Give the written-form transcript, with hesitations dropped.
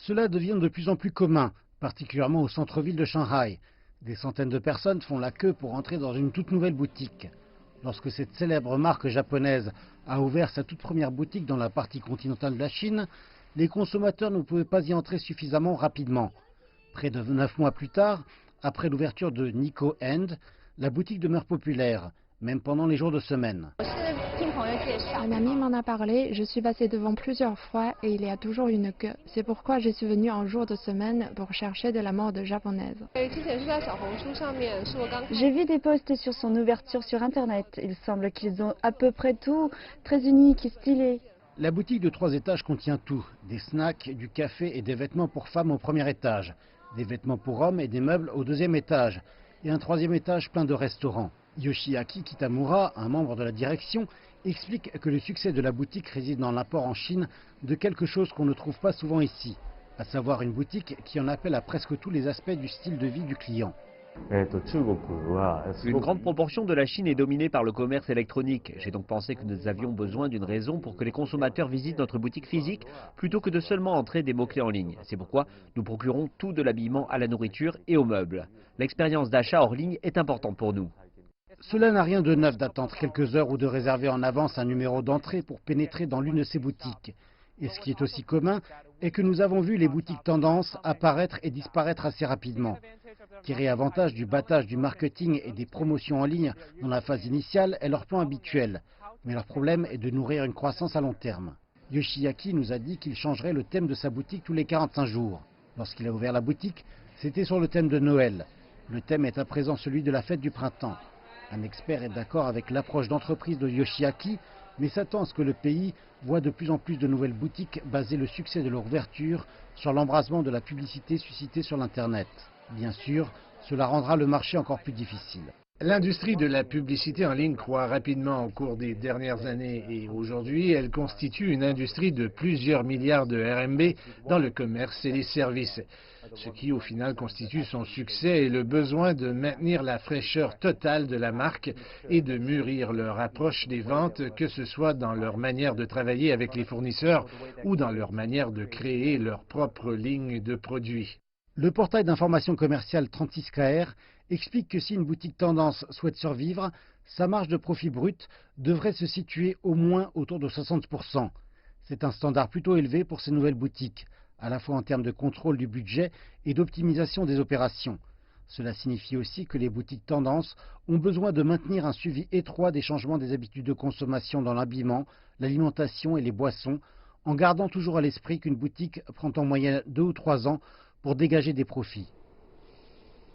Cela devient de plus en plus commun, particulièrement au centre-ville de Shanghai. Des centaines de personnes font la queue pour entrer dans une toute nouvelle boutique. Lorsque cette célèbre marque japonaise a ouvert sa toute première boutique dans la partie continentale de la Chine, les consommateurs ne pouvaient pas y entrer suffisamment rapidement. Près de 9 mois plus tard, après l'ouverture de Nico End, la boutique demeure populaire, même pendant les jours de semaine. Un ami m'en a parlé, je suis passée devant plusieurs fois et il y a toujours une queue. C'est pourquoi je suis venue un jour de semaine pour chercher de la mode japonaise. J'ai vu des posts sur son ouverture sur internet. Il semble qu'ils ont à peu près tout, très unique et stylé. La boutique de 3 étages contient tout, des snacks, du café et des vêtements pour femmes au premier étage, des vêtements pour hommes et des meubles au deuxième étage, et un troisième étage plein de restaurants. Yoshiaki Kitamura, un membre de la direction, explique que le succès de la boutique réside dans l'apport en Chine de quelque chose qu'on ne trouve pas souvent ici, à savoir une boutique qui en appelle à presque tous les aspects du style de vie du client. Une grande proportion de la Chine est dominée par le commerce électronique. J'ai donc pensé que nous avions besoin d'une raison pour que les consommateurs visitent notre boutique physique plutôt que de seulement entrer des mots-clés en ligne. C'est pourquoi nous procurons tout de l'habillement à la nourriture et aux meubles. L'expérience d'achat hors ligne est importante pour nous. Cela n'a rien de neuf d'attendre quelques heures ou de réserver en avance un numéro d'entrée pour pénétrer dans l'une de ces boutiques. Et ce qui est aussi commun est que nous avons vu les boutiques tendances apparaître et disparaître assez rapidement. Tirer avantage du battage du marketing et des promotions en ligne dans la phase initiale est leur plan habituel. Mais leur problème est de nourrir une croissance à long terme. Yoshiaki nous a dit qu'il changerait le thème de sa boutique tous les 45 jours. Lorsqu'il a ouvert la boutique, c'était sur le thème de Noël. Le thème est à présent celui de la fête du printemps. Un expert est d'accord avec l'approche d'entreprise de Yoshiaki, mais s'attend à ce que le pays voit de plus en plus de nouvelles boutiques baser le succès de leur ouverture sur l'embrasement de la publicité suscitée sur l'Internet. Bien sûr, cela rendra le marché encore plus difficile. L'industrie de la publicité en ligne croît rapidement au cours des dernières années et aujourd'hui, elle constitue une industrie de plusieurs milliards de RMB dans le commerce et les services. Ce qui, au final, constitue son succès et le besoin de maintenir la fraîcheur totale de la marque et de mûrir leur approche des ventes, que ce soit dans leur manière de travailler avec les fournisseurs ou dans leur manière de créer leur propre ligne de produits. Le portail d'information commerciale 36KR explique que si une boutique tendance souhaite survivre, sa marge de profit brut devrait se situer au moins autour de 60%. C'est un standard plutôt élevé pour ces nouvelles boutiques, à la fois en termes de contrôle du budget et d'optimisation des opérations. Cela signifie aussi que les boutiques tendances ont besoin de maintenir un suivi étroit des changements des habitudes de consommation dans l'habillement, l'alimentation et les boissons, en gardant toujours à l'esprit qu'une boutique prend en moyenne 2 ou 3 ans pour dégager des profits.